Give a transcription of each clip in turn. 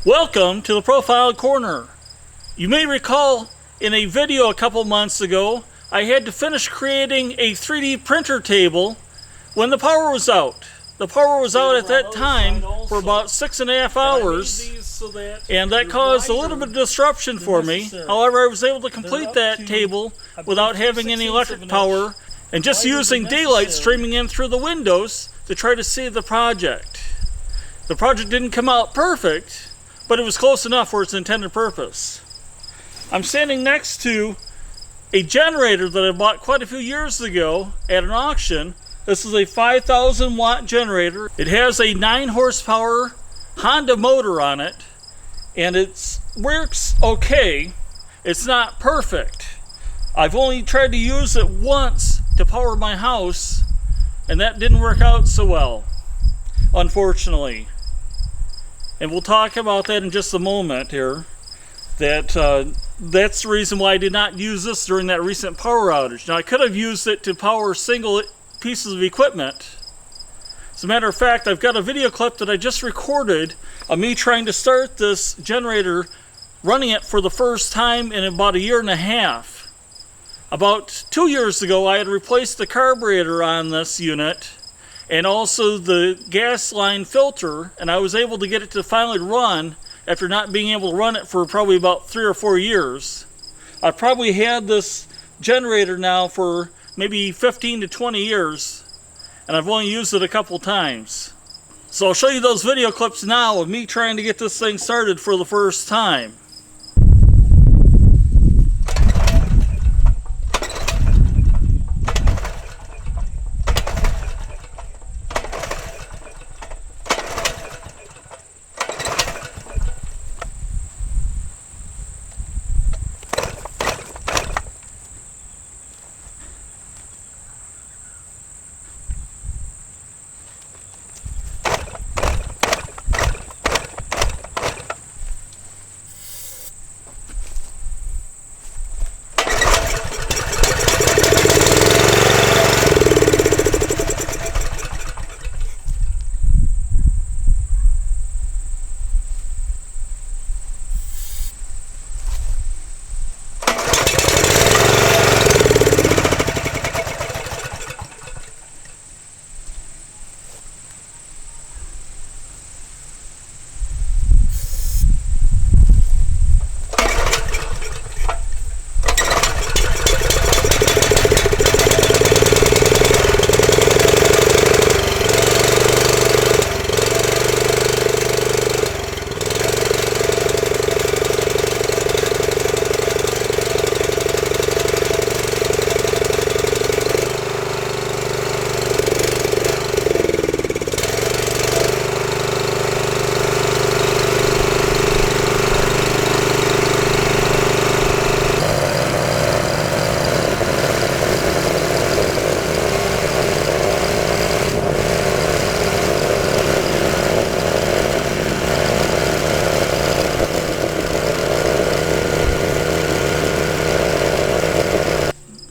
Welcome to the Profile Corner. You may recall in a video a couple months ago, I had to finish creating a 3D printer table when the power was out. The power was out at that time for about 6.5 hours, and that caused a little bit of disruption for me. However, I was able to complete that table without having any electric power and just using daylight streaming in through the windows to try to see the project. The project didn't come out perfect, but it was close enough for its intended purpose. I'm standing next to a generator that I bought quite a few years ago at an auction. This is a 5,000 watt generator. It has a 9 horsepower Honda motor on it, and it works okay. It's not perfect. I've only tried to use it once to power my house, and that didn't work out so well, unfortunately. And we'll talk about that in just a moment here. That's the reason why I did not use this during that recent power outage. Now, I could have used it to power single pieces of equipment. As a matter of fact, I've got a video clip that I just recorded of me trying to start this generator, running it for the first time in about 1.5 years. About 2 years ago, I had replaced the carburetor on this unit and also the gas line filter, and I was able to get it to finally run after not being able to run it for probably about 3 or 4 years. I've probably had this generator now for maybe 15 to 20 years, and I've only used it a couple times. So I'll show you those video clips now of me trying to get this thing started for the first time.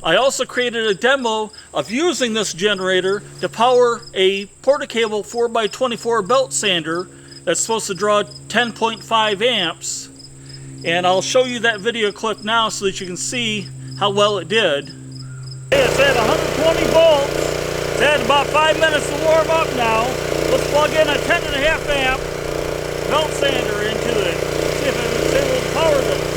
I also created a demo of using this generator to power a Portacable 4x24 belt sander that's supposed to draw 10.5 amps. And I'll show you that video clip now so that you can see how well it did. It's at 120 volts. It's had about 5 minutes to warm up now. Let's plug in a 10.5 amp belt sander into it. See if it's able to power this.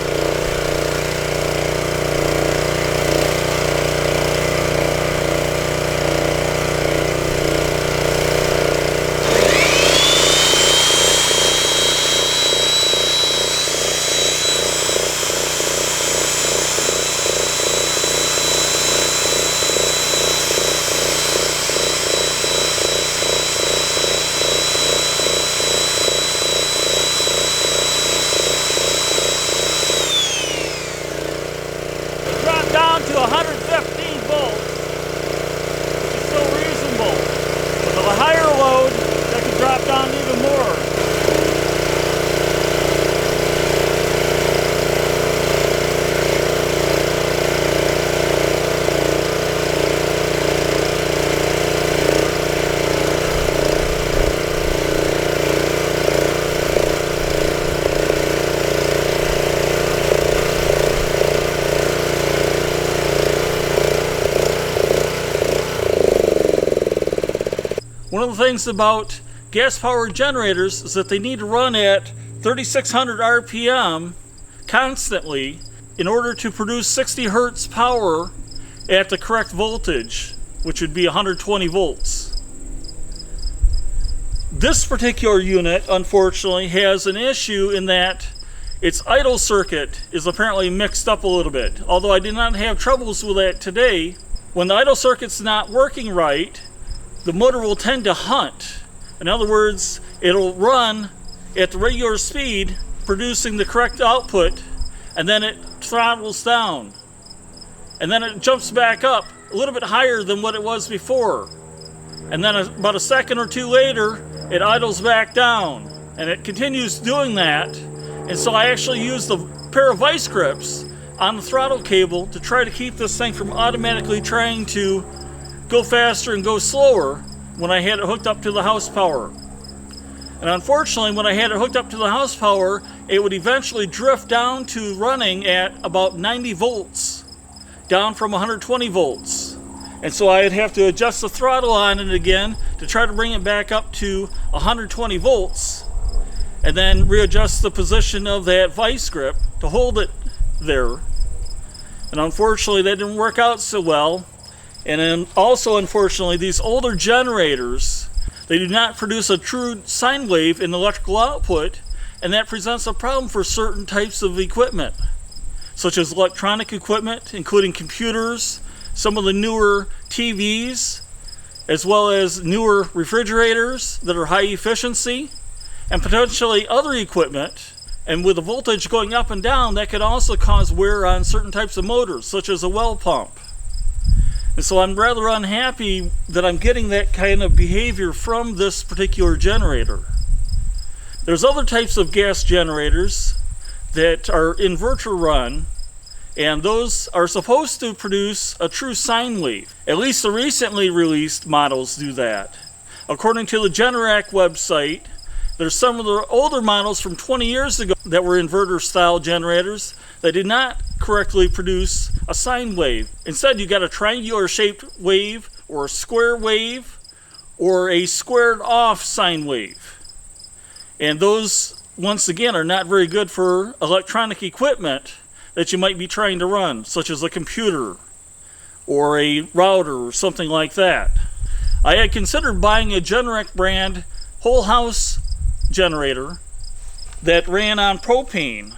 One of the things about gas-powered generators is that they need to run at 3600 RPM constantly in order to produce 60 Hertz power at the correct voltage, which would be 120 volts. This particular unit, unfortunately, has an issue in that its idle circuit is apparently mixed up a little bit. Although I did not have troubles with that today, when the idle circuit's not working right, the motor will tend to hunt. In other words, it'll run at the regular speed, producing the correct output, and then it throttles down. And then it jumps back up a little bit higher than what it was before. And then about a second or two later, it idles back down. And it continues doing that. And so I actually used a pair of vice grips on the throttle cable to try to keep this thing from automatically trying to go faster and go slower when I had it hooked up to the house power. And unfortunately, when I had it hooked up to the house power, it would eventually drift down to running at about 90 volts, down from 120 volts. And so I'd have to adjust the throttle on it again to try to bring it back up to 120 volts, and then readjust the position of that vice grip to hold it there. And unfortunately, that didn't work out so well. And then also, unfortunately, these older generators, they do not produce a true sine wave in electrical output, and that presents a problem for certain types of equipment, such as electronic equipment, including computers, some of the newer TVs, as well as newer refrigerators that are high efficiency, and potentially other equipment. And with the voltage going up and down, that could also cause wear on certain types of motors, such as a well pump. And so I'm rather unhappy that I'm getting that kind of behavior from this particular generator. There's other types of gas generators that are inverter run, and those are supposed to produce a true sine wave. At least the recently released models do that. According to the Generac website, there's some of the older models from 20 years ago that were inverter style generators that did not correctly produce a sine wave. Instead, you got a triangular shaped wave, or a square wave, or a squared off sine wave. And those, once again, are not very good for electronic equipment that you might be trying to run, such as a computer or a router or something like that. I had considered buying a Generac brand whole house generator that ran on propane.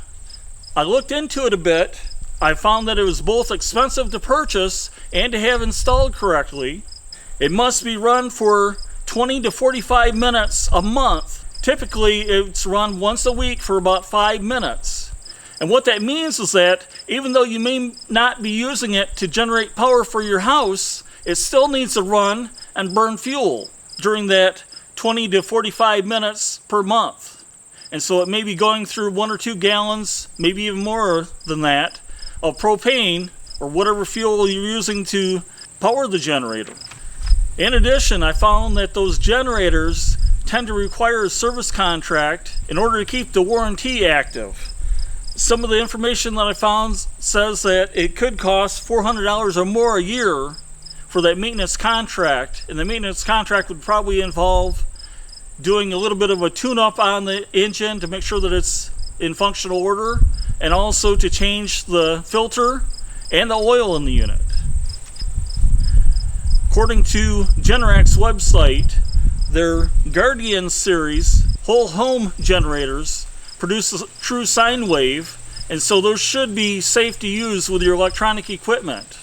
I looked into it a bit. I found that it was both expensive to purchase and to have installed correctly. It must be run for 20 to 45 minutes a month. Typically, it's run once a week for about 5 minutes. And what that means is that even though you may not be using it to generate power for your house, it still needs to run and burn fuel during that 20 to 45 minutes per month. And so it may be going through 1 or 2 gallons, maybe even more than that, of propane or whatever fuel you're using to power the generator. In addition, I found that those generators tend to require a service contract in order to keep the warranty active. Some of the information that I found says that it could cost $400 or more a year for that maintenance contract, and the maintenance contract would probably involve doing a little bit of a tune-up on the engine to make sure that it's in functional order, and also to change the filter and the oil in the unit. According to Generac's website, their Guardian series whole home generators produce a true sine wave, and so those should be safe to use with your electronic equipment.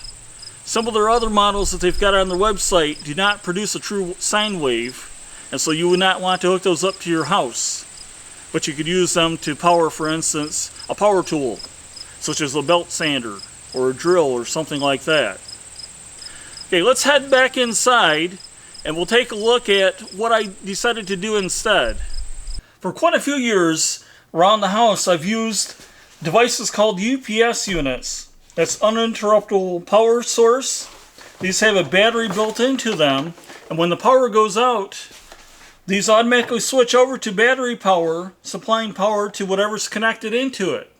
Some of their other models that they've got on their website do not produce a true sine wave, and so you would not want to hook those up to your house. But you could use them to power, for instance, a power tool, such as a belt sander or a drill or something like that. Okay, let's head back inside and we'll take a look at what I decided to do instead. For quite a few years around the house, I've used devices called UPS units. That's uninterruptible power source. These have a battery built into them, and when the power goes out, these automatically switch over to battery power, supplying power to whatever's connected into it.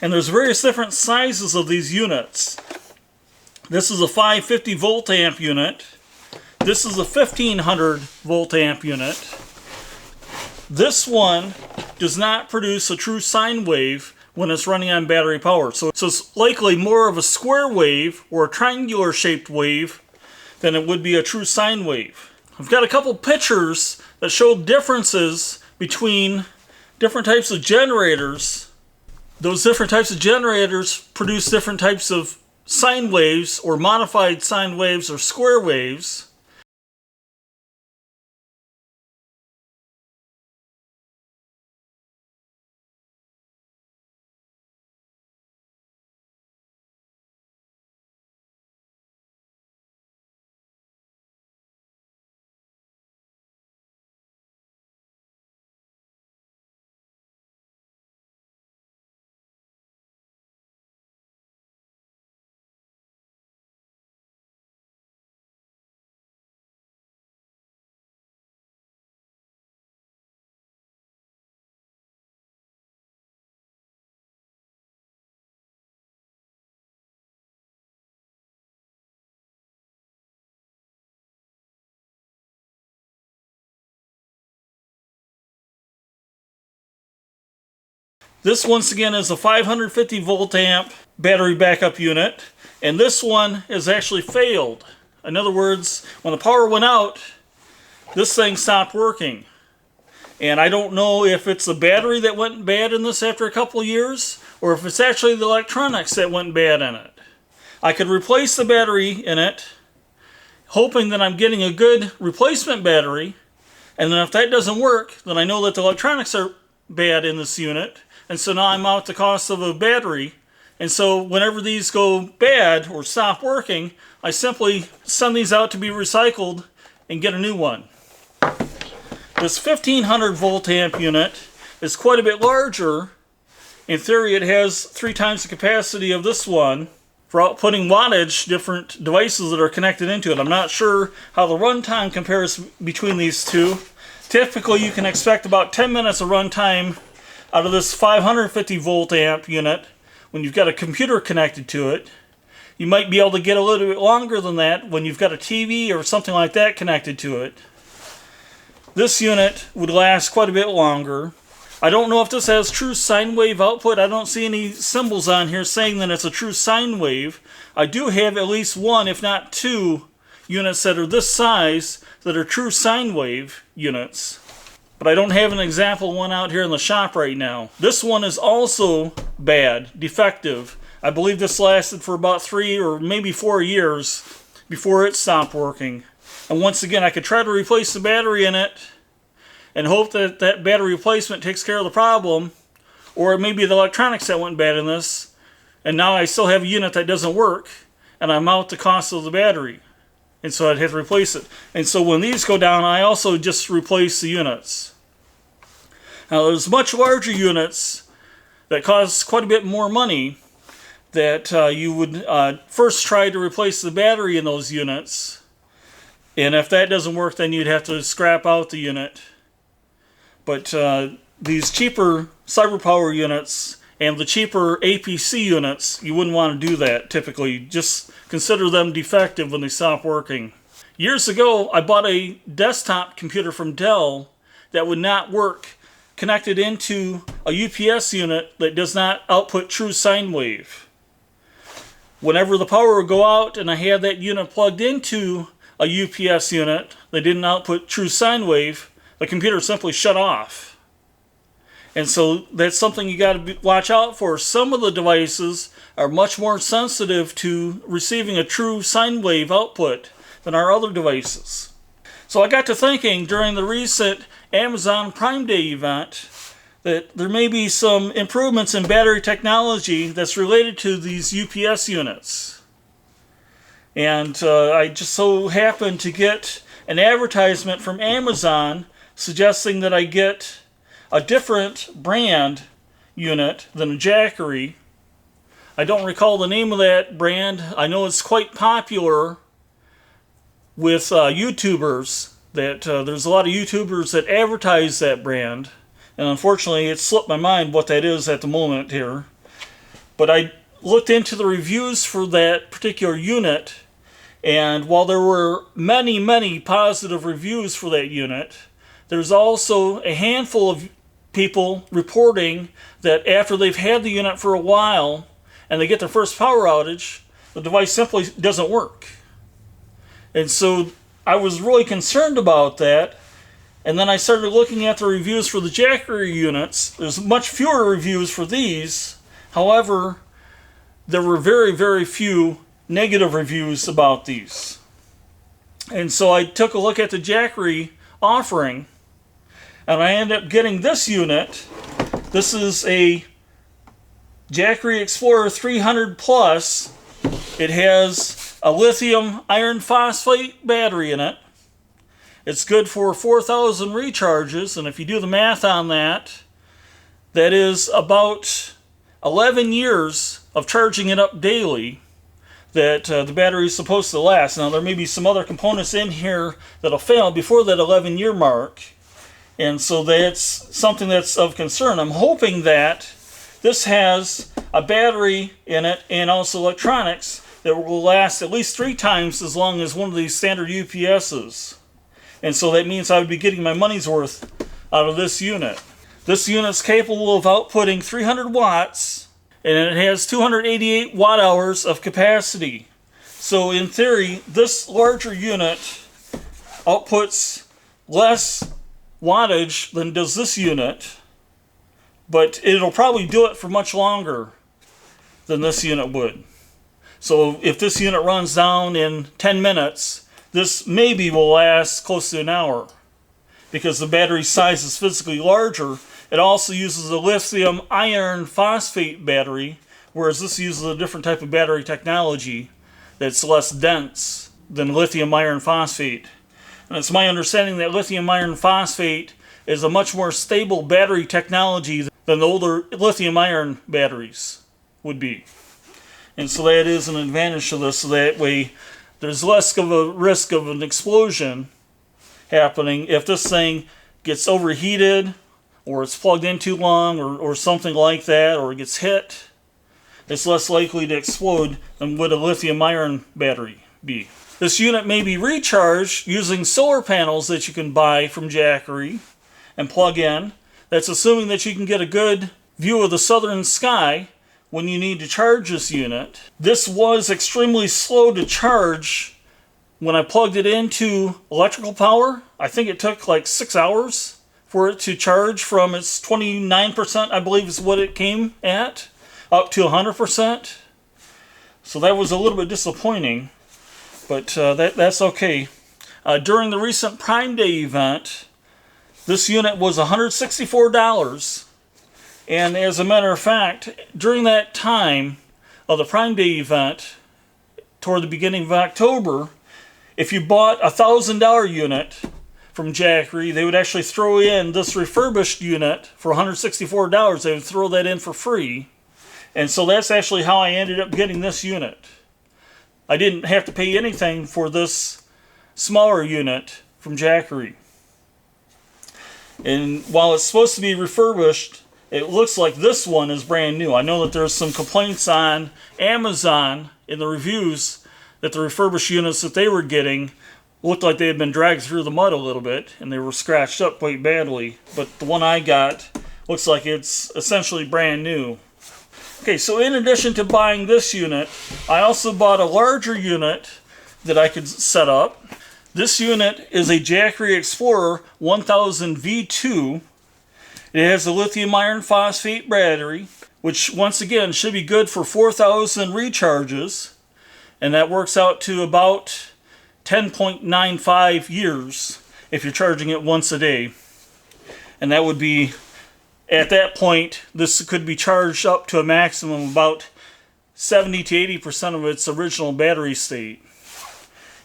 And there's various different sizes of these units. This is a 550 volt amp unit. This is a 1500 volt amp unit. This one does not produce a true sine wave when it's running on battery power. So it's likely more of a square wave or a triangular shaped wave than it would be a true sine wave. I've got a couple pictures that show differences between different types of generators. Those different types of generators produce different types of sine waves or modified sine waves or square waves. This once again is a 550 volt amp battery backup unit, and this one has actually failed. In other words, when the power went out, this thing stopped working. And I don't know if it's the battery that went bad in this after a couple of years, or if it's actually the electronics that went bad in it. I could replace the battery in it, hoping that I'm getting a good replacement battery, and then if that doesn't work, then I know that the electronics are bad in this unit, and so now I'm out the cost of a battery. And so whenever these go bad or stop working, I simply send these out to be recycled and get a new one. This 1500 volt amp unit is quite a bit larger. In theory, it has 3 times the capacity of this one for outputting wattage different devices that are connected into it. I'm not sure how the runtime compares between these two. Typically, you can expect about 10 minutes of runtime out of this 550 volt amp unit when you've got a computer connected to it. You might be able to get a little bit longer than that when you've got a TV or something like that connected to it. This unit would last quite a bit longer. I don't know if this has true sine wave output. I don't see any symbols on here saying that it's a true sine wave. I do have at least one, if not 2, units that are this size that are true sine wave units. But I don't have an example one out here in the shop right now. This one is also bad, defective. I believe this lasted for about 3 or maybe 4 years before it stopped working. And once again, I could try to replace the battery in it and hope that that battery replacement takes care of the problem. Or it may be the electronics that went bad in this, and now I still have a unit that doesn't work, and I'm out the cost of the battery. And so I'd have to replace it. And so when these go down, I also just replace the units. Now there's much larger units that cost quite a bit more money that you would first try to replace the battery in those units. And if that doesn't work, then you'd have to scrap out the unit. But these cheaper CyberPower units and the cheaper APC units, you wouldn't want to do that typically. Just consider them defective when they stop working. Years ago, I bought a desktop computer from Dell that would not work connected into a UPS unit that does not output true sine wave. Whenever the power would go out and I had that unit plugged into a UPS unit that didn't output true sine wave, the computer simply shut off. And so that's something you got to watch out for. Some of the devices are much more sensitive to receiving a true sine wave output than our other devices. So I got to thinking during the recent Amazon Prime Day event that there may be some improvements in battery technology that's related to these UPS units. And I just so happened to get an advertisement from Amazon suggesting that I get a different brand unit than a Jackery. I don't recall the name of that brand. I know it's quite popular with YouTubers. That there's a lot of YouTubers that advertise that brand, and unfortunately it slipped my mind what that is at the moment here. But I looked into the reviews for that particular unit, And while there were many, many positive reviews for that unit, there's also a handful of people reporting that after they've had the unit for a while and they get their first power outage, the device simply doesn't work. And so I was really concerned about that. And then I started looking at the reviews for the Jackery units. There's much fewer reviews for these. However, there were very, very few negative reviews about these. And so I took a look at the Jackery offering, and I ended up getting this unit. This is a Jackery Explorer 300 Plus. It has a lithium iron phosphate battery in it. It's good for 4,000 recharges, and if you do the math on that, that is about 11 years of charging it up daily that the battery is supposed to last. Now, there may be some other components in here that'll fail before that 11-year mark, and so that's something that's of concern. I'm hoping that this has a battery in it and also electronics that will last at least 3 times as long as one of these standard UPSs. And so that means I would be getting my money's worth out of this unit. This unit is capable of outputting 300 watts, and it has 288 watt hours of capacity. So in theory, this larger unit outputs less wattage than does this unit, but it'll probably do it for much longer than this unit would. So if this unit runs down in 10 minutes, this maybe will last close to an hour because the battery size is physically larger. It also uses a lithium iron phosphate battery, whereas this uses a different type of battery technology that's less dense than lithium iron phosphate. And it's my understanding that lithium iron phosphate is a much more stable battery technology than the older lithium iron batteries would be. And so that is an advantage to this, so that way there's less of a risk of an explosion happening if this thing gets overheated or it's plugged in too long or something like that, or it gets hit. It's less likely to explode than would a lithium iron battery be. This unit may be recharged using solar panels that you can buy from Jackery and plug in. That's assuming that you can get a good view of the southern sky when you need to charge this unit. This was extremely slow to charge when I plugged it into electrical power. I think it took like 6 hours for it to charge from its 29%, I believe is what it came at, up to 100%. So that was a little bit disappointing, but that's okay. During the recent Prime Day event, this unit was $164. And as a matter of fact, during that time of the Prime Day event, toward the beginning of October, if you bought a $1,000 unit from Jackery, they would actually throw in this refurbished unit for $164. They would throw that in for free. And so that's actually how I ended up getting this unit. I didn't have to pay anything for this smaller unit from Jackery. And while it's supposed to be refurbished, it looks like this one is brand new. I know that there's some complaints on Amazon in the reviews that the refurbished units that they were getting looked like they had been dragged through the mud a little bit and they were scratched up quite badly. But the one I got looks like it's essentially brand new. Okay, so in addition to buying this unit, I also bought a larger unit that I could set up. This unit is a Jackery Explorer 1000 V2. It has a lithium iron phosphate battery, which once again should be good for 4,000 recharges, and that works out to about 10.95 years if you're charging it once a day. And that would be, at that point, this could be charged up to a maximum of about 70 to 80% of its original battery state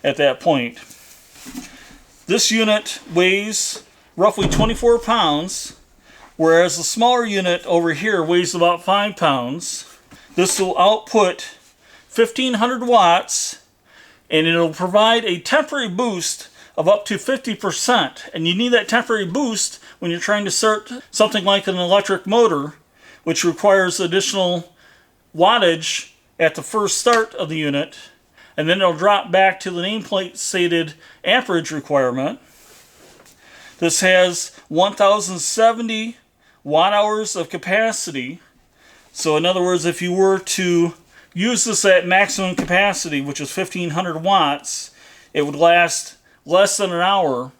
at that point. This unit weighs roughly 24 pounds. Whereas the smaller unit over here weighs about 5 pounds. This will output 1,500 watts, and it'll provide a temporary boost of up to 50%. And you need that temporary boost when you're trying to start something like an electric motor, which requires additional wattage at the first start of the unit. and then it'll drop back to the nameplate stated amperage requirement. This has 1070 watt hours of capacity. So in other words, if you were to use this at maximum capacity, which is 1500 watts, it would last less than an hour,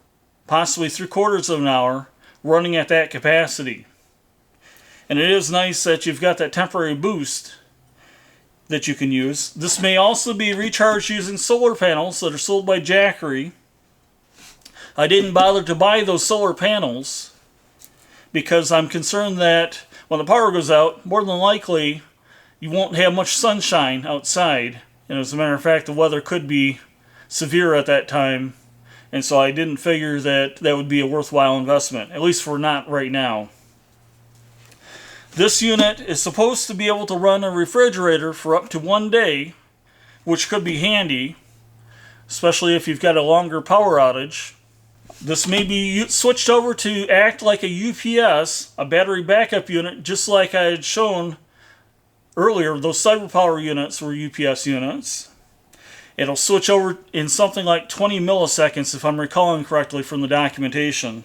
possibly 3/4 of an hour, running at that capacity. And it is nice that you've got that temporary boost that you can use. This may also be recharged using solar panels that are sold by Jackery. I didn't bother to buy those solar panels because I'm concerned that when the power goes out, more than likely you won't have much sunshine outside. And as a matter of fact, the weather could be severe at that time. And so I didn't figure that that would be a worthwhile investment, at least for not right now. This unit is supposed to be able to run a refrigerator for up to 1 day, which could be handy, especially if you've got a longer power outage. This may be switched over to act like a UPS, a battery backup unit, just like I had shown earlier. Those CyberPower units were UPS units. It'll switch over in something like 20 milliseconds, if I'm recalling correctly from the documentation.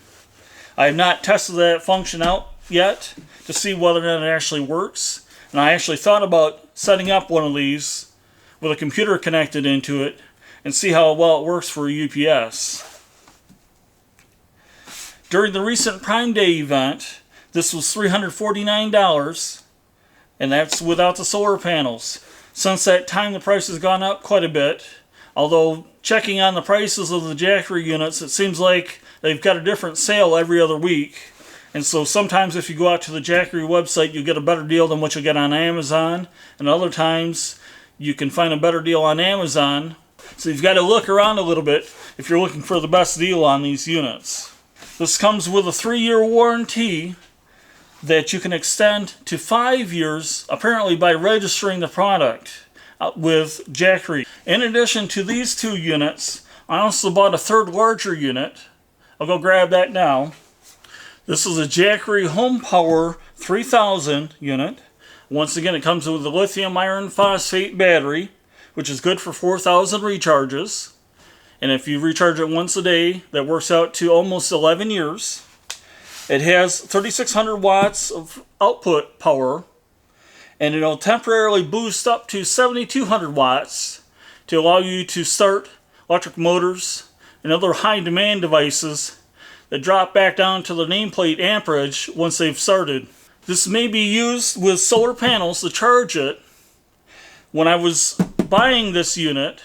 I have not tested that function out yet to see whether or not it actually works. And I actually thought about setting up one of these with a computer connected into it and see how well it works for a UPS. During the recent Prime Day event, this was $349, and that's without the solar panels. Since that time, the price has gone up quite a bit, although checking on the prices of the Jackery units, it seems like they've got a different sale every other week. And so sometimes if you go out to the Jackery website, you get a better deal than what you get on Amazon, and other times you can find a better deal on Amazon. So you've got to look around a little bit if you're looking for the best deal on these units. This comes with a 3-year warranty that you can extend to 5 years, apparently by registering the product with Jackery. In addition to these 2 units, I also bought a third larger unit. I'll go grab that now. This is a Jackery Home Power 3000 unit. Once again, it comes with a lithium iron phosphate battery, which is good for 4,000 recharges. And if you recharge it once a day, that works out to almost 11 years. It has 3,600 watts of output power, and it'll temporarily boost up to 7,200 watts to allow you to start electric motors and other high demand devices that drop back down to the nameplate amperage once they've started. This may be used with solar panels to charge it. When I was buying this unit,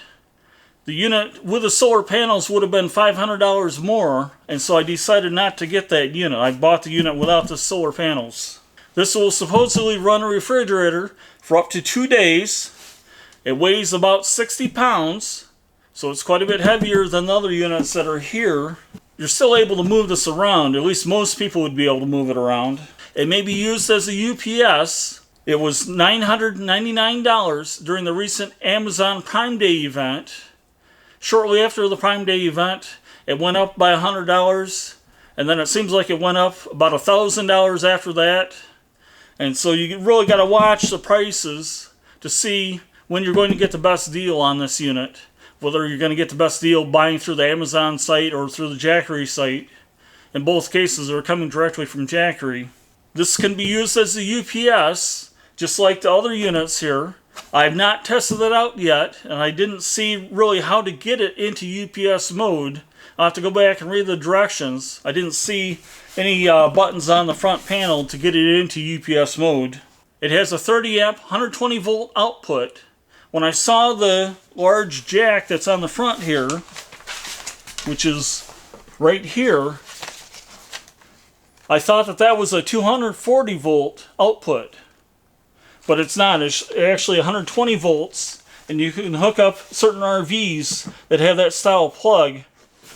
the unit with the solar panels would have been $500 more, and so I decided not to get that unit. I bought the unit without the solar panels. This will supposedly run a refrigerator for up to 2 days. It weighs about 60 pounds, so it's quite a bit heavier than the other units that are here. You're still able to move this around. At least most people would be able to move it around. It may be used as a UPS. It was $999 during the recent Amazon Prime Day event. Shortly after the Prime Day event, it went up by $100, and then it seems like it went up about $1,000 after that. And so you really got to watch the prices to see when you're going to get the best deal on this unit. Whether you're going to get the best deal buying through the Amazon site or through the Jackery site. In both cases, they're coming directly from Jackery. This can be used as a UPS, just like the other units here. I have not tested it out yet, and I didn't see really how to get it into UPS mode. I'll have to go back and read the directions. I didn't see any buttons on the front panel to get it into UPS mode. It has a 30 amp, 120 volt output. When I saw the large jack that's on the front here, which is right here, I thought that that was a 240 volt output. But it's not. It's actually 120 volts, and you can hook up certain RVs that have that style plug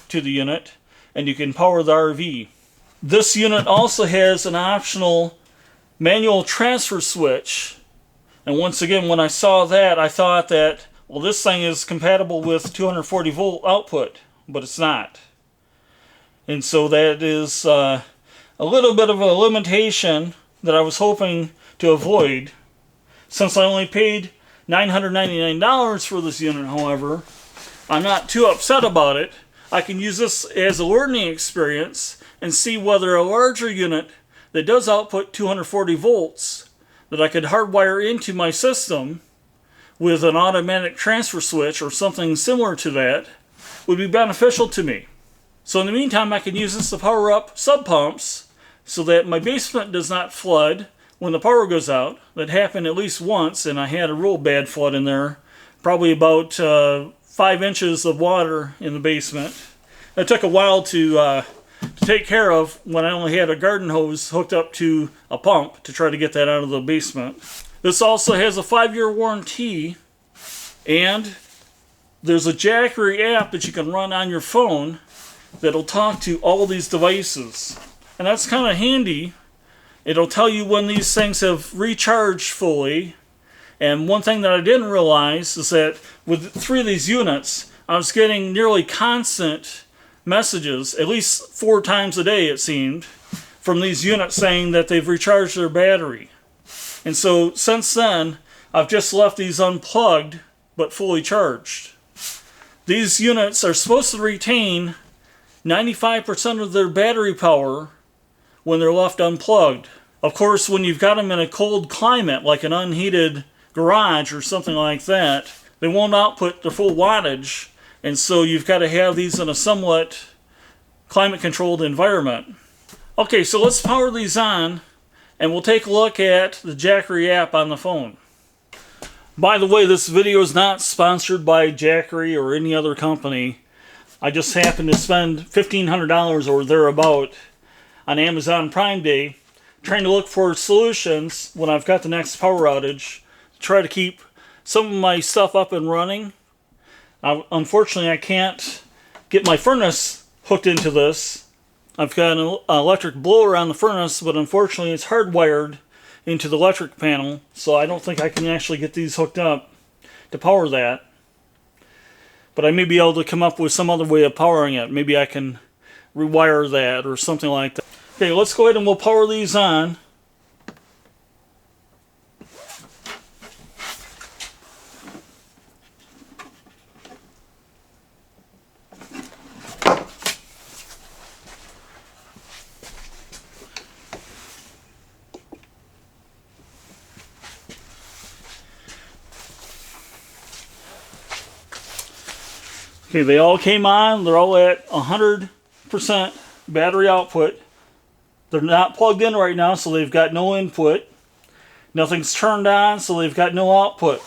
to the unit, and you can power the RV. This unit also has an optional manual transfer switch. And once again, when I saw that, I thought that, well, this thing is compatible with 240 volt output, but it's not. And so that is a little bit of a limitation that I was hoping to avoid. Since I only paid $999 for this unit, however, I'm not too upset about it. I can use this as a learning experience and see whether a larger unit that does output 240 volts that I could hardwire into my system with an automatic transfer switch or something similar to that would be beneficial to me. So in the meantime, I can use this to power up sub pumps so that my basement does not flood when the power goes out. That happened at least once, and I had a real bad flood in there, probably about 5 inches of water in the basement. It took a while to take care of when I only had a garden hose hooked up to a pump to try to get that out of the basement. This also has a 5-year warranty, and there's a Jackery app that you can run on your phone that'll talk to all these devices. And that's kind of handy. It'll tell you when these things have recharged fully. And one thing that I didn't realize is that with 3 of these units, I was getting nearly constant messages, at least 4 times a day it seemed, from these units saying that they've recharged their battery. And so since then, I've just left these unplugged but fully charged. These units are supposed to retain 95% of their battery power when they're left unplugged. Of course, when you've got them in a cold climate, like an unheated garage or something like that, they won't output the full wattage, and so you've got to have these in a somewhat climate-controlled environment. Okay, so let's power these on, and we'll take a look at the Jackery app on the phone. By the way, this video is not sponsored by Jackery or any other company. I just happened to spend $1,500 or thereabout on Amazon Prime Day trying to look for solutions when I've got the next power outage to try to keep some of my stuff up and running. Unfortunately, I can't get my furnace hooked into this. I've got an electric blower on the furnace, but unfortunately it's hardwired into the electric panel, so I don't think I can actually get these hooked up to power that. But I may be able to come up with some other way of powering it. Maybe I can rewire that or something like that. Okay, let's go ahead and we'll power these on. Okay, they all came on. They're all at 100% battery output. They're not plugged in right now, so they've got no input. Nothing's turned on, so they've got no output.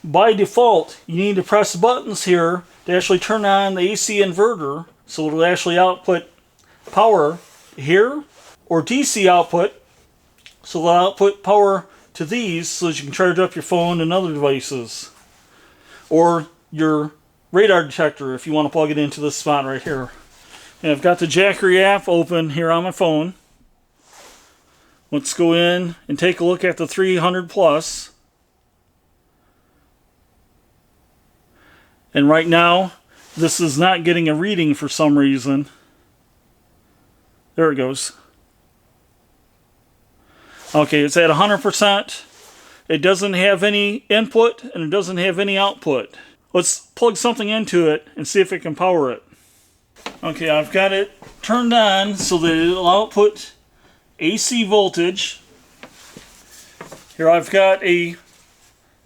By default, you need to press buttons here to actually turn on the AC inverter, so it'll actually output power here, or DC output, so it'll output power to these so that you can charge up your phone and other devices. Or your radar detector if you want to plug it into this spot right here. And I've got the Jackery app open here on my phone. Let's go in and take a look at the 300 plus. And right now, this is not getting a reading for some reason. There it goes. Okay, it's at 100%. It doesn't have any input and it doesn't have any output. Let's plug something into it and see if it can power it. Okay, I've got it turned on so that it'll output AC voltage. Here I've got a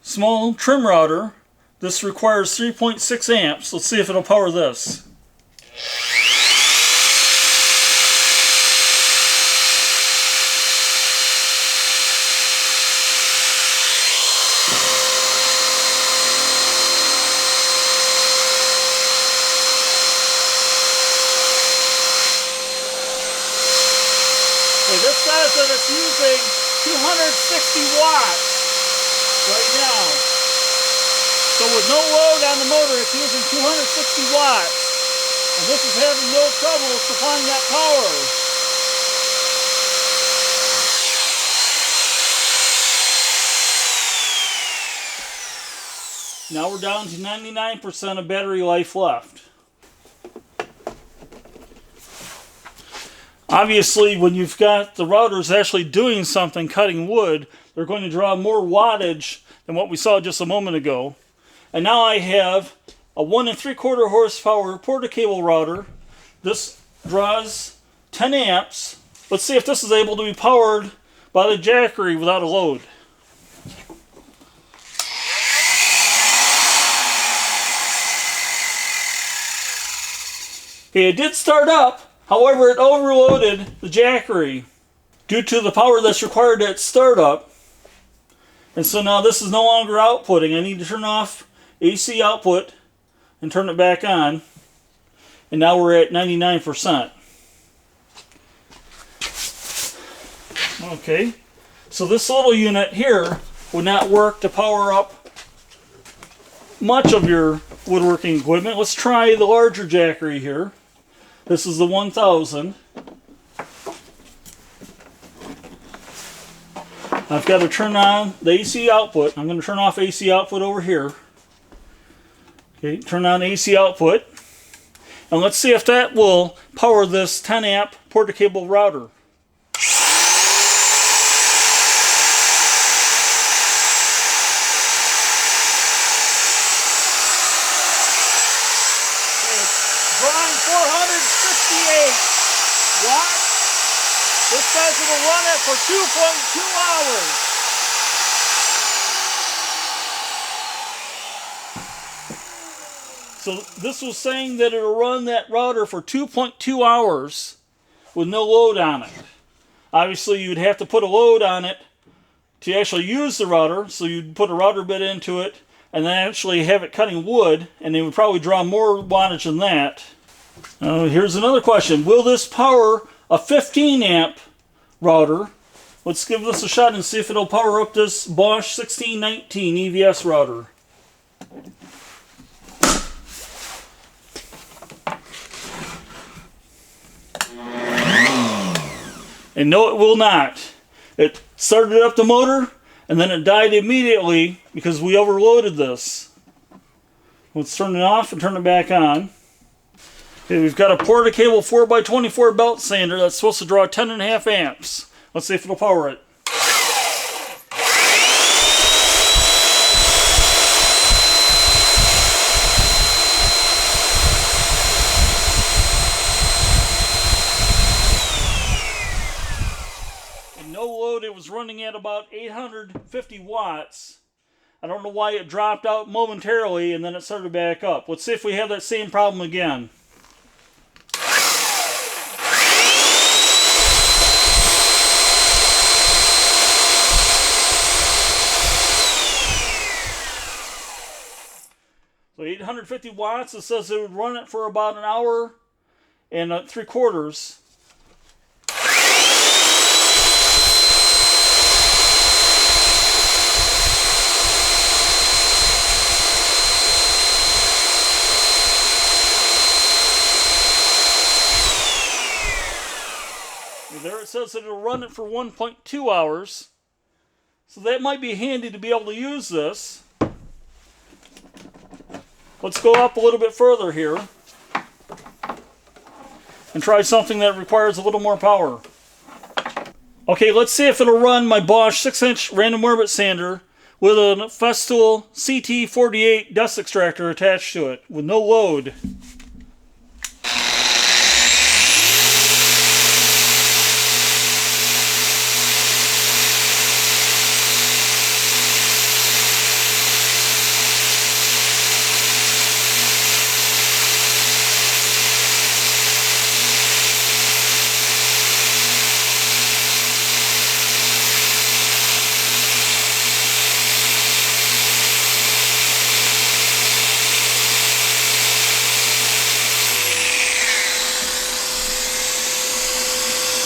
small trim router. This requires 3.6 amps. Let's see if it'll power this. This says that it's using 260 watts right now. So with no load on the motor, it's using 260 watts. And this is having no trouble supplying that power. Now we're down to 99% of battery life left. Obviously, when you've got the routers actually doing something, cutting wood, they're going to draw more wattage than what we saw just a moment ago. And now I have a 1 3/4 horsepower porta-cable router. This draws 10 amps. Let's see if this is able to be powered by the jackery without a load. Okay, it did start up. However, it overloaded the jackery due to the power that's required at startup. And so now this is no longer outputting. I need to turn off AC output and turn it back on. And now we're at 99%. Okay, so this little unit here would not work to power up much of your woodworking equipment. Let's try the larger jackery here. This is the 1000. I've got to turn on the AC output. I'm going to turn off AC output over here. Okay, turn on AC output. And let's see if that will power this 10 amp porta-cable router. Drawing 468 watts. This says it'll run it for 2.2 hours. So this was saying that it'll run that router for 2.2 hours with no load on it. Obviously, you'd have to put a load on it to actually use the router. So you'd put a router bit into it and then actually have it cutting wood, and it would probably draw more wattage than that. Here's another question. Will this power a 15 amp router? Let's give this a shot and see if it'll power up this Bosch 1619 EVS router. And no, it will not. It started up the motor, and then it died immediately because we overloaded this. Let's turn it off and turn it back on. Okay, we've got a porta-cable 4x24 belt sander that's supposed to draw 10.5 amps. Let's see if it'll power it. No load, it was running at about 850 watts. I don't know why it dropped out momentarily and then it started back up. Let's see if we have that same problem again. So 850 watts, it says it would run it for about an hour and 3/4. There it says that it'll run it for 1.2 hours. So that might be handy to be able to use this. Let's go up a little bit further here and try something that requires a little more power. Okay, let's see if it'll run my Bosch 6-inch random orbit sander with a Festool CT48 dust extractor attached to it with no load.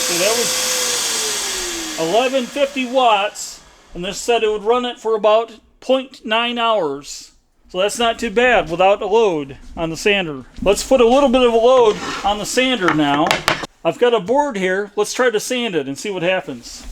So that was 1150 watts, and this said it would run it for about 0.9 hours. So that's not too bad without a load on the sander. Let's put a little bit of a load on the sander now. I've got a board here. Let's try to sand it and see what happens.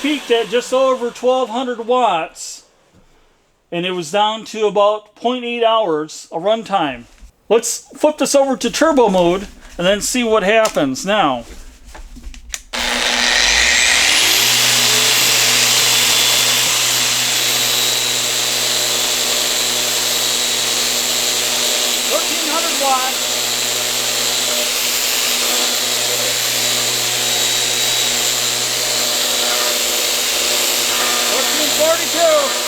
peaked at just over 1200 watts, and it was down to about 0.8 hours of runtime. Let's flip this over to turbo mode and then see what happens now. Watts. 1442.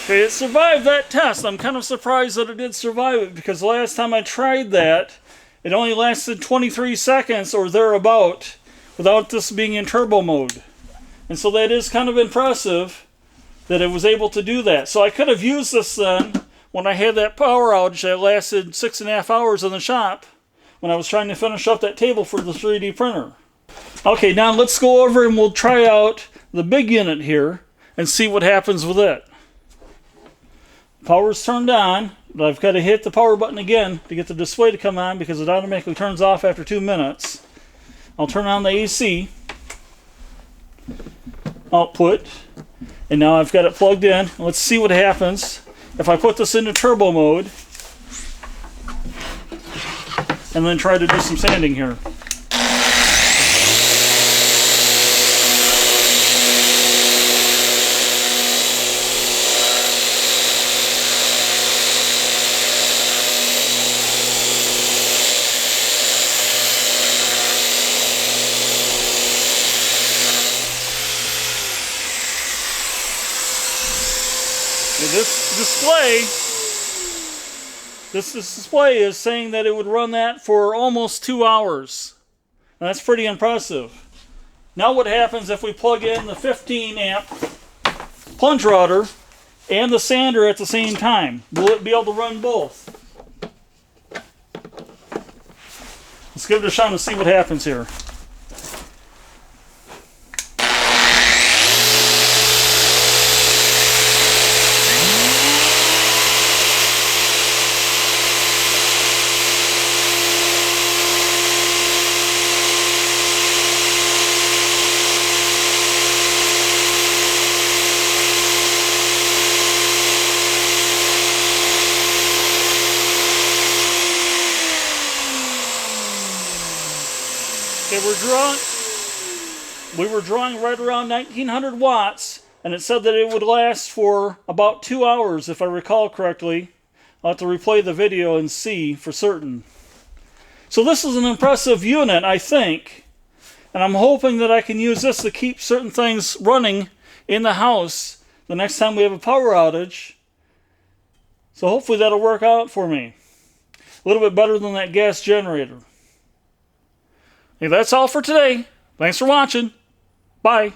Okay, it survived that test. I'm kind of surprised that it did survive it, because the last time I tried that, it only lasted 23 seconds or thereabout without this being in turbo mode. And so that is kind of impressive that it was able to do that. So I could have used this then when I had that power outage that lasted 6.5 hours in the shop when I was trying to finish up that table for the 3D printer. Okay, now let's go over and we'll try out the big unit here and see what happens with it. Power's turned on, but I've got to hit the power button again to get the display to come on, because it automatically turns off after 2 minutes. I'll turn on the AC output, and now I've got it plugged in. Let's see what happens if I put this into turbo mode and then try to do some sanding here. This display is saying that it would run that for almost 2 hours. And that's pretty impressive. Now what happens if we plug in the 15 amp plunge router and the sander at the same time? Will it be able to run both? Let's give it a shot and see what happens here. Okay, we were drawing right around 1900 watts, and it said that it would last for about 2 hours, if I recall correctly. I'll have to replay the video and see for certain. So this is an impressive unit, I think, and I'm hoping that I can use this to keep certain things running in the house the next time we have a power outage. So hopefully that'll work out for me. A little bit better than that gas generator. Hey, that's all for today. Thanks for watching. Bye.